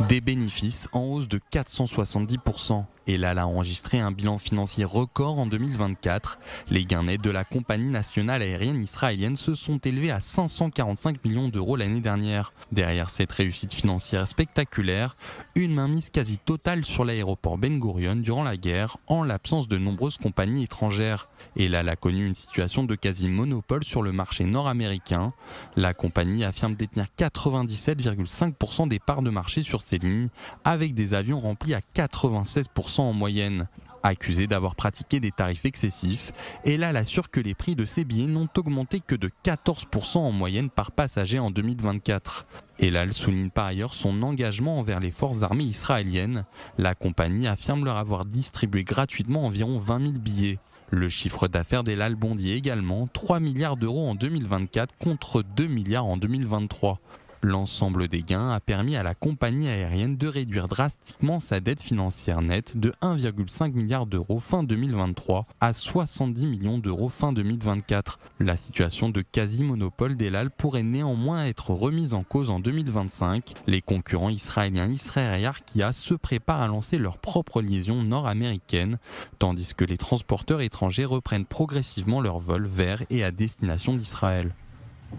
Des bénéfices en hausse de 470%. El Al a enregistré un bilan financier record en 2024. Les gains nets de la compagnie nationale aérienne israélienne se sont élevés à 545 millions d'euros l'année dernière. Derrière cette réussite financière spectaculaire, une mainmise quasi totale sur l'aéroport Ben Gurion durant la guerre, en l'absence de nombreuses compagnies étrangères. El Al a connu une situation de quasi-monopole sur le marché nord-américain. La compagnie affirme détenir 97,5% des parts de marché sur ces lignes, avec des avions remplis à 96% en moyenne. Accusé d'avoir pratiqué des tarifs excessifs, El Al assure que les prix de ses billets n'ont augmenté que de 14% en moyenne par passager en 2024. El Al souligne par ailleurs son engagement envers les forces armées israéliennes. La compagnie affirme leur avoir distribué gratuitement environ 20 000 billets. Le chiffre d'affaires d'El Al bondit également, 3 milliards d'euros en 2024 contre 2 milliards en 2023. L'ensemble des gains a permis à la compagnie aérienne de réduire drastiquement sa dette financière nette de 1,5 milliard d'euros fin 2023 à 70 millions d'euros fin 2024. La situation de quasi-monopole d'El Al pourrait néanmoins être remise en cause en 2025. Les concurrents israéliens Israël et Arkia se préparent à lancer leur propre liaison nord-américaine, tandis que les transporteurs étrangers reprennent progressivement leurs vols vers et à destination d'Israël.